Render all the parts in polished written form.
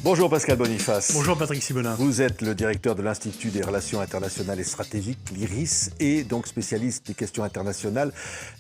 Bonjour Pascal Boniface. Bonjour Patrick Simonin. Vous êtes le directeur de l'Institut des Relations Internationales et Stratégiques, l'IRIS, et donc spécialiste des questions internationales.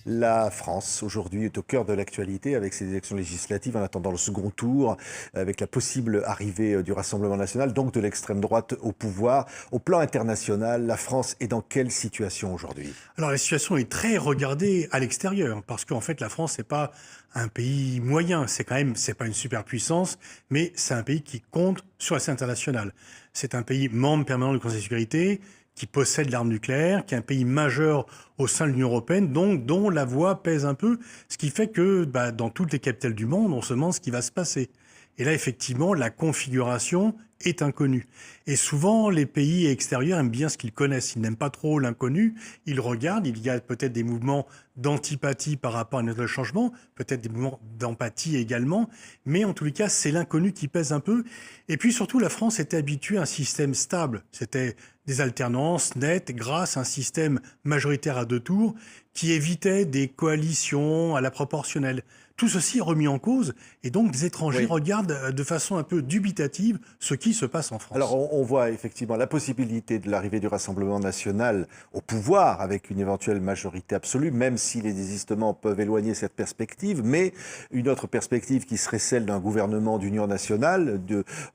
La France, aujourd'hui, est au cœur de l'actualité avec ses élections législatives en attendant le second tour, avec la possible arrivée du Rassemblement national, donc de l'extrême droite au pouvoir. Au plan international, la France est dans quelle situation aujourd'hui? Alors la situation est très regardée à l'extérieur, parce qu'en fait la France n'est pas un pays moyen, c'est pas une superpuissance, mais c'est un pays qui compte sur la scène internationale. C'est un pays membre permanent du Conseil de sécurité, qui possède l'arme nucléaire, qui est un pays majeur au sein de l'Union européenne, donc dont la voix pèse un peu, ce qui fait que dans toutes les capitales du monde, on se demande ce qui va se passer. Et là, effectivement, la configuration est inconnue. Et souvent, les pays extérieurs aiment bien ce qu'ils connaissent. Ils n'aiment pas trop l'inconnu. Ils regardent. Il y a peut-être des mouvements d'antipathie par rapport à notre changement, peut-être des mouvements d'empathie également. Mais en tous les cas, c'est l'inconnu qui pèse un peu. Et puis surtout, la France était habituée à un système stable. C'était des alternances nettes grâce à un système majoritaire à deux tours qui évitait des coalitions à la proportionnelle. Tout ceci est remis en cause et donc les étrangers regardent de façon un peu dubitative ce qui se passe en France. Alors on voit effectivement la possibilité de l'arrivée du Rassemblement national au pouvoir avec une éventuelle majorité absolue, même si les désistements peuvent éloigner cette perspective, mais une autre perspective qui serait celle d'un gouvernement d'union nationale,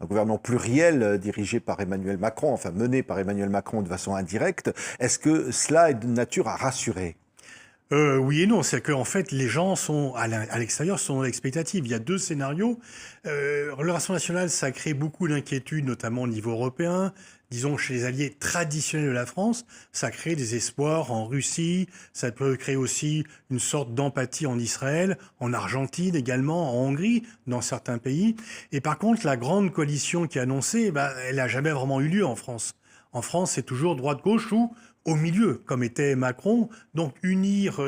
un gouvernement pluriel dirigé par Emmanuel Macron, enfin mené par Emmanuel Macron de façon indirecte. Est-ce que cela est de nature à rassurer ? Oui et non, c'est qu'en fait, les gens sont à l'extérieur sont dans l'expectative. Il y a deux scénarios. Le Rassemblement national, ça a créé beaucoup d'inquiétudes, notamment au niveau européen. Disons chez les alliés traditionnels de la France, ça a créé des espoirs en Russie, ça peut créer aussi une sorte d'empathie en Israël, en Argentine également, en Hongrie, dans certains pays. Et par contre, la grande coalition qui est annoncée, elle n'a jamais vraiment eu lieu en France. En France, c'est toujours droite-gauche ou au milieu, comme était Macron. Donc unir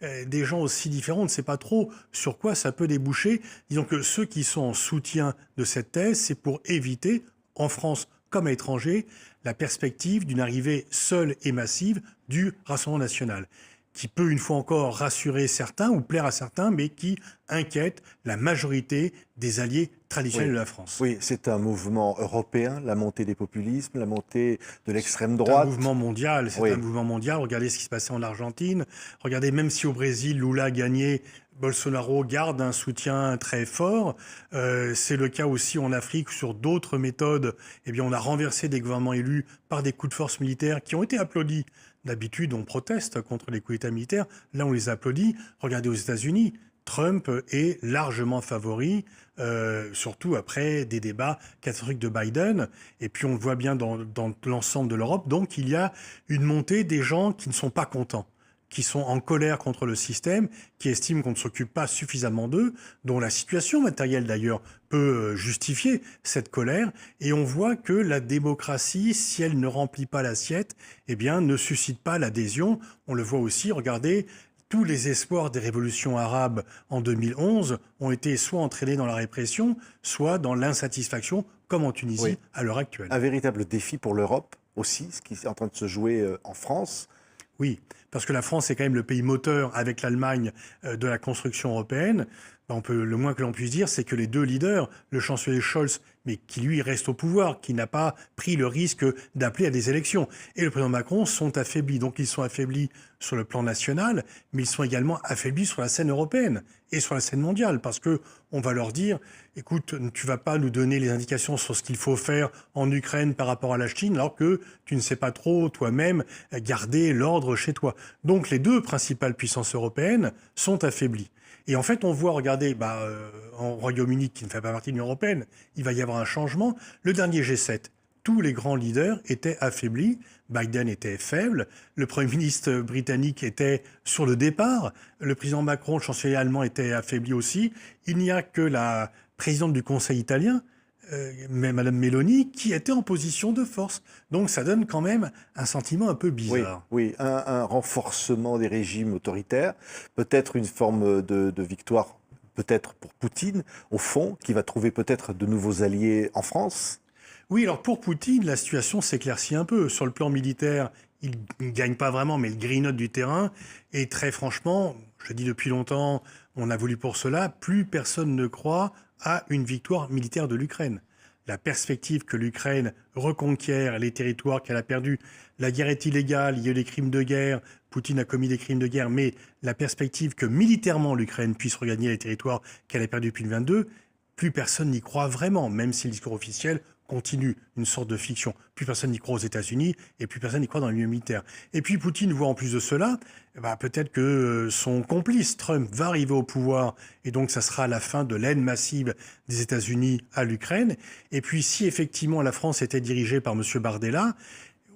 des gens aussi différents, on ne sait pas trop sur quoi ça peut déboucher. Disons que ceux qui sont en soutien de cette thèse, c'est pour éviter, en France comme à l'étranger, la perspective d'une arrivée seule et massive du Rassemblement national, qui peut une fois encore rassurer certains ou plaire à certains, mais qui inquiète la majorité des alliés traditionnels de la France. Oui, c'est un mouvement européen, la montée des populismes, la montée de l'extrême droite. C'est un mouvement mondial, un mouvement mondial. Regardez ce qui se passait en Argentine. Regardez, même si au Brésil, Lula a gagné, Bolsonaro garde un soutien très fort. C'est le cas aussi en Afrique sur d'autres méthodes. Eh bien, on a renversé des gouvernements élus par des coups de force militaires qui ont été applaudis. D'habitude, on proteste contre les coups d'État militaires. Là, on les applaudit. Regardez aux États-Unis. Trump est largement favori, surtout après des débats catastrophiques de Biden. Et puis on le voit bien dans l'ensemble de l'Europe. Donc il y a une montée des gens qui ne sont pas contents, qui sont en colère contre le système, qui estiment qu'on ne s'occupe pas suffisamment d'eux, dont la situation matérielle d'ailleurs peut justifier cette colère. Et on voit que la démocratie, si elle ne remplit pas l'assiette, eh bien ne suscite pas l'adhésion. On le voit aussi, regardez, tous les espoirs des révolutions arabes en 2011 ont été soit entraînés dans la répression, soit dans l'insatisfaction, comme en Tunisie à l'heure actuelle. Un véritable défi pour l'Europe aussi, ce qui est en train de se jouer en France. Oui, parce que la France est quand même le pays moteur avec l'Allemagne de la construction européenne. Le moins que l'on puisse dire, c'est que les deux leaders, le chancelier Scholz, mais qui lui reste au pouvoir, qui n'a pas pris le risque d'appeler à des élections, et le président Macron sont affaiblis. Donc ils sont affaiblis sur le plan national, mais ils sont également affaiblis sur la scène européenne et sur la scène mondiale, parce que on va leur dire, écoute, tu vas pas nous donner les indications sur ce qu'il faut faire en Ukraine par rapport à la Chine, alors que tu ne sais pas trop toi-même garder l'ordre chez toi. Donc les deux principales puissances européennes sont affaiblies. Et en fait, on voit, regardez, en Royaume-Uni, qui ne fait pas partie de l'Union européenne, il va y avoir un changement. Le dernier G7, tous les grands leaders étaient affaiblis. Biden était faible. Le Premier ministre britannique était sur le départ. Le président Macron, le chancelier allemand, était affaibli aussi. Il n'y a que la présidente du Conseil italien, Madame Meloni, qui était en position de force. Donc ça donne quand même un sentiment un peu bizarre. Oui, un renforcement des régimes autoritaires, peut-être une forme de victoire, peut-être pour Poutine, au fond, qui va trouver peut-être de nouveaux alliés en France. Oui, alors pour Poutine, la situation s'éclaircit un peu. Sur le plan militaire, il ne gagne pas vraiment, mais il grignote du terrain. Et très franchement, je dis depuis longtemps, on a voulu pour cela, plus personne ne croit à une victoire militaire de l'Ukraine. la perspective que l'Ukraine reconquiert les territoires qu'elle a perdus. La guerre est illégale, il y a eu des crimes de guerre, Poutine a commis des crimes de guerre, mais la perspective que militairement l'Ukraine puisse regagner les territoires qu'elle a perdus depuis le 22, plus personne n'y croit vraiment, même si le discours officiel continue une sorte de fiction. Plus personne n'y croit aux États-Unis et plus personne n'y croit dans le milieu militaire. Et puis Poutine voit en plus de cela, peut-être que son complice Trump va arriver au pouvoir et donc ça sera la fin de l'aide massive des États-Unis à l'Ukraine. Et puis si effectivement la France était dirigée par M. Bardella,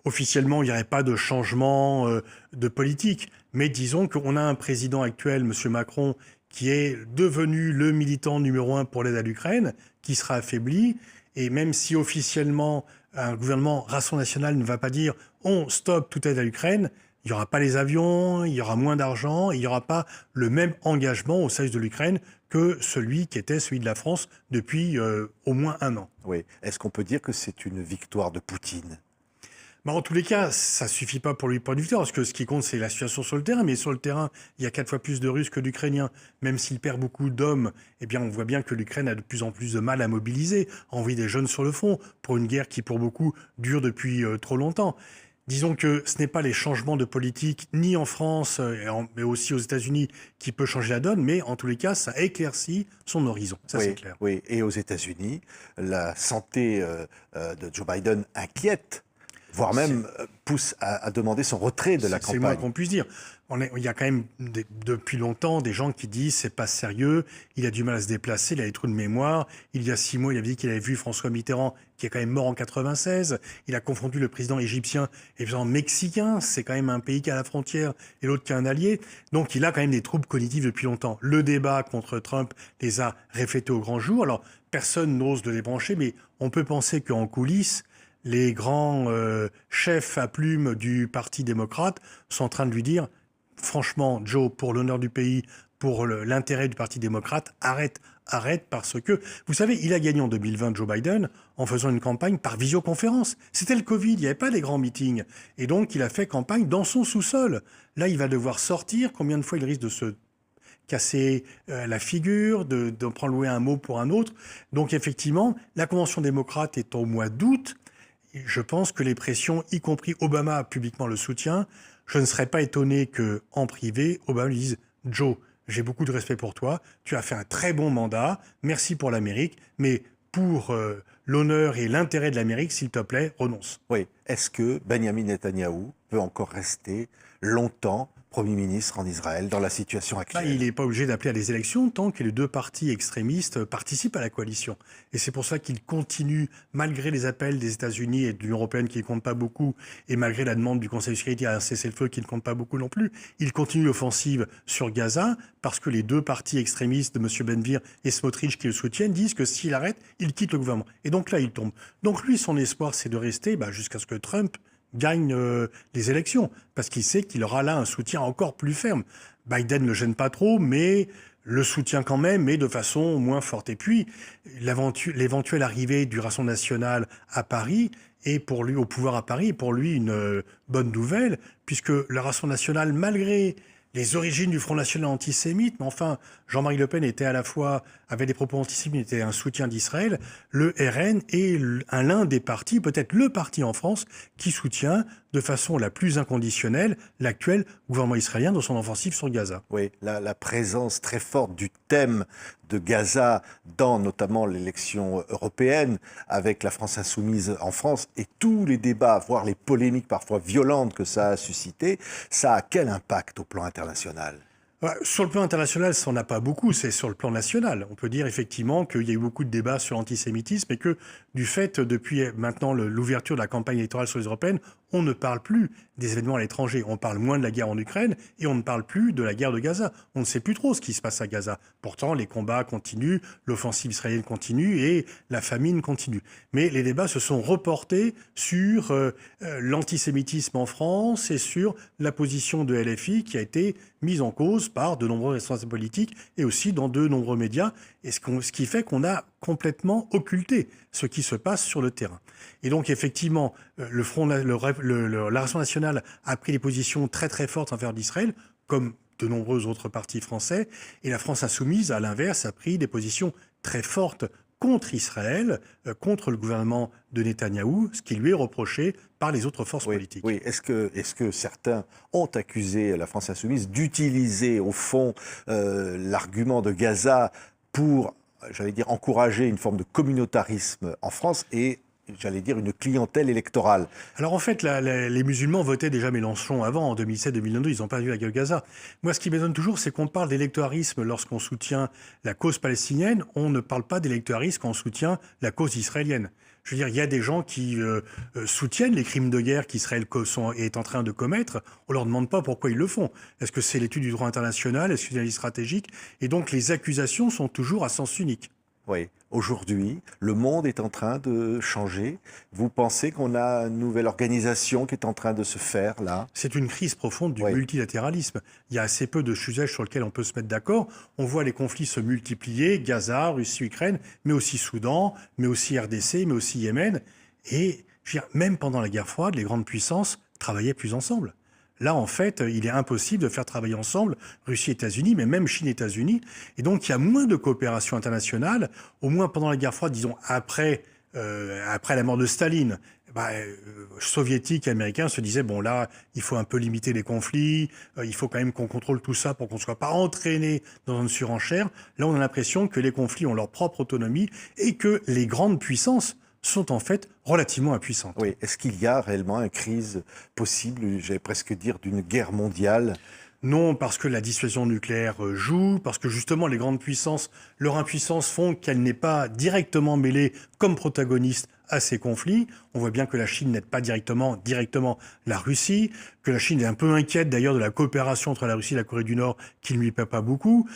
officiellement il n'y aurait pas de changement de politique. Mais disons qu'on a un président actuel, M. Macron, qui est devenu le militant numéro 1 pour l'aide à l'Ukraine, qui sera affaibli. Et même si officiellement un gouvernement Rassemblement national ne va pas dire on stoppe toute aide à l'Ukraine, il n'y aura pas les avions, il y aura moins d'argent, il n'y aura pas le même engagement au service de l'Ukraine que celui qui était celui de la France depuis au moins un an. Oui. Est-ce qu'on peut dire que c'est une victoire de Poutine ? En tous les cas, ça ne suffit pas pour lui pour une victoire, parce que ce qui compte, c'est la situation sur le terrain. Mais sur le terrain, il y a 4 fois plus de Russes que d'Ukrainiens. Même s'il perd beaucoup d'hommes, eh bien, on voit bien que l'Ukraine a de plus en plus de mal à mobiliser, à envoyer des jeunes sur le front, pour une guerre qui, pour beaucoup, dure depuis trop longtemps. Disons que ce n'est pas les changements de politique, ni en France, mais aussi aux États-Unis, qui peut changer la donne, mais en tous les cas, ça éclaircit son horizon. Ça, oui, c'est clair. Oui, et aux États-Unis, la santé de Joe Biden inquiète, voire même pousse à demander son retrait de la campagne. C'est le moins qu'on puisse dire. Il y a quand même depuis longtemps des gens qui disent c'est pas sérieux, il a du mal à se déplacer, il a des trous de mémoire. Il y a 6 mois, il avait dit qu'il avait vu François Mitterrand, qui est quand même mort en 96. Il a confondu le président égyptien et le président mexicain. C'est quand même un pays qui a la frontière et l'autre qui a un allié. Donc il a quand même des troubles cognitifs depuis longtemps. Le débat contre Trump les a reflétés au grand jour. Alors personne n'ose de les brancher, mais on peut penser qu'en coulisses, les grands chefs à plumes du Parti démocrate sont en train de lui dire « Franchement, Joe, pour l'honneur du pays, pour l'intérêt du Parti démocrate, arrête parce que... » Vous savez, il a gagné en 2020, Joe Biden, en faisant une campagne par visioconférence. C'était le Covid, il n'y avait pas des grands meetings. Et donc, il a fait campagne dans son sous-sol. Là, il va devoir sortir. Combien de fois il risque de se casser la figure, de prendre louer un mot pour un autre. Donc, effectivement, la Convention démocrate est au mois d'août. Je pense que les pressions, y compris Obama publiquement le soutient, je ne serais pas étonné qu'en privé, Obama lui dise « Joe, j'ai beaucoup de respect pour toi, tu as fait un très bon mandat, merci pour l'Amérique, mais pour l'honneur et l'intérêt de l'Amérique, s'il te plaît, renonce. » Oui. Est-ce que Benjamin Netanyahou peut encore rester longtemps Premier ministre en Israël dans la situation actuelle? Il n'est pas obligé d'appeler à des élections tant que les deux partis extrémistes participent à la coalition. Et c'est pour ça qu'il continue, malgré les appels des États-Unis et de l'Union européenne qui ne comptent pas beaucoup, et malgré la demande du Conseil de sécurité à un cessez-le-feu qui ne compte pas beaucoup non plus, il continue l'offensive sur Gaza parce que les deux partis extrémistes de M. Ben-Gvir et Smotrich qui le soutiennent disent que s'il arrête, il quitte le gouvernement. Et donc là, il tombe. Donc lui, son espoir, c'est de rester jusqu'à ce que Trump gagne les élections, parce qu'il sait qu'il aura là un soutien encore plus ferme. Biden ne le gêne pas trop, mais le soutient quand même, mais de façon moins forte. Et puis, l'éventuelle arrivée du Rassemblement national à Paris est pour lui, au pouvoir à Paris, est pour lui une bonne nouvelle, puisque le Rassemblement national, malgré les origines du Front national antisémite, mais enfin, Jean-Marie Le Pen avait des propos antisémites, était un soutien d'Israël. Le RN est l'un des partis, peut-être le parti en France, qui soutient de façon la plus inconditionnelle l'actuel gouvernement israélien dans son offensive sur Gaza. Oui, la présence très forte du thème de Gaza dans notamment l'élection européenne, avec la France insoumise en France, et tous les débats, voire les polémiques parfois violentes que ça a suscité, ça a quel impact au plan international ? Sur le plan international, ça n'en a pas beaucoup, c'est sur le plan national. On peut dire effectivement qu'il y a eu beaucoup de débats sur l'antisémitisme et que du fait, depuis maintenant l'ouverture de la campagne électorale sur les européennes, on ne parle plus des événements à l'étranger. On parle moins de la guerre en Ukraine et on ne parle plus de la guerre de Gaza. On ne sait plus trop ce qui se passe à Gaza. Pourtant, les combats continuent, l'offensive israélienne continue et la famine continue. Mais les débats se sont reportés sur l'antisémitisme en France et sur la position de LFI qui a été mise en cause par de nombreux responsables politiques et aussi dans de nombreux médias, et ce qui fait qu'on a complètement occulté ce qui se passe sur le terrain. Et donc effectivement, le Rassemblement national a pris des positions très très fortes en faveur d'Israël, comme de nombreux autres partis français, et la France insoumise, à l'inverse, a pris des positions très fortes contre Israël, contre le gouvernement de Netanyahou, ce qui lui est reproché par les autres forces politiques. Oui, est-ce que certains ont accusé la France insoumise d'utiliser, au fond, l'argument de Gaza pour, j'allais dire, encourager une forme de communautarisme en France et, j'allais dire, une clientèle électorale? Alors en fait, les musulmans votaient déjà Mélenchon avant, en 2007-2022, ils n'ont pas vu la gueule Gaza. Moi, ce qui m'étonne toujours, c'est qu'on parle d'électorarisme lorsqu'on soutient la cause palestinienne, on ne parle pas d'électorarisme quand on soutient la cause israélienne. Je veux dire, il y a des gens qui soutiennent les crimes de guerre qu'Israël est en train de commettre. On leur demande pas pourquoi ils le font. Est-ce que c'est l'étude du droit international? Est-ce que c'est une analyse stratégique? Et donc, les accusations sont toujours à sens unique. Oui. Aujourd'hui, le monde est en train de changer. Vous pensez qu'on a une nouvelle organisation qui est en train de se faire là? C'est une crise profonde du multilatéralisme. Il y a assez peu de sujets sur lesquels on peut se mettre d'accord. On voit les conflits se multiplier, Gaza, Russie, Ukraine, mais aussi Soudan, mais aussi RDC, mais aussi Yémen. Et je veux dire, même pendant la guerre froide, les grandes puissances travaillaient plus ensemble. Là, en fait, il est impossible de faire travailler ensemble Russie et États-Unis, mais même Chine et États-Unis. Et donc, il y a moins de coopération internationale, au moins pendant la guerre froide, disons après la mort de Staline. Soviétiques et américains se disaient, bon là, il faut un peu limiter les conflits, il faut quand même qu'on contrôle tout ça pour qu'on ne soit pas entraîné dans une surenchère. Là, on a l'impression que les conflits ont leur propre autonomie et que les grandes puissances sont en fait relativement impuissantes. Oui. Est-ce qu'il y a réellement une crise possible, j'allais presque dire, d'une guerre mondiale? Non, parce que la dissuasion nucléaire joue, parce que justement les grandes puissances, leur impuissance font qu'elle n'est pas directement mêlée comme protagoniste à ces conflits. On voit bien que la Chine n'aide pas directement la Russie, que la Chine est un peu inquiète d'ailleurs de la coopération entre la Russie et la Corée du Nord qui ne lui plaît pas beaucoup.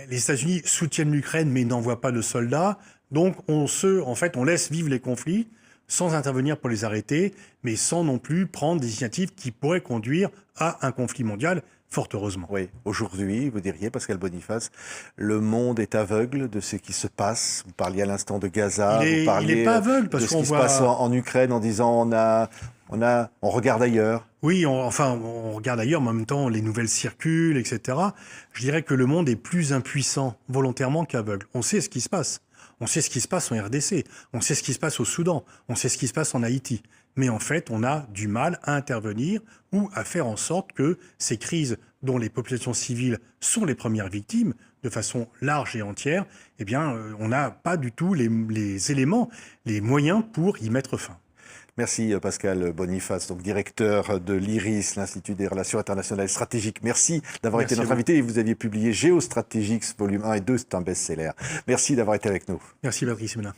Les États-Unis soutiennent l'Ukraine mais n'envoient pas de soldats. Donc on laisse vivre les conflits sans intervenir pour les arrêter, mais sans non plus prendre des initiatives qui pourraient conduire à un conflit mondial, fort heureusement. Oui, aujourd'hui, vous diriez, Pascal Boniface, le monde est aveugle de ce qui se passe. Vous parliez à l'instant de Gaza, vous parliez il est pas aveugle parce de ce qu'on qui voit... se passe en Ukraine en disant on regarde ailleurs. Oui, on regarde ailleurs, mais en même temps, les nouvelles circulent, etc. Je dirais que le monde est plus impuissant volontairement qu'aveugle. On sait ce qui se passe. On sait ce qui se passe en RDC, on sait ce qui se passe au Soudan, on sait ce qui se passe en Haïti. Mais en fait, on a du mal à intervenir ou à faire en sorte que ces crises dont les populations civiles sont les premières victimes, de façon large et entière, eh bien, on n'a pas du tout les éléments, les moyens pour y mettre fin. Merci Pascal Boniface, donc directeur de l'IRIS, l'Institut des Relations Internationales et Stratégiques. Merci d'avoir été notre invité. Vous aviez publié Géostratégiques, volume 1 et 2, c'est un best-seller. Merci d'avoir été avec nous. Merci Patrice Melin.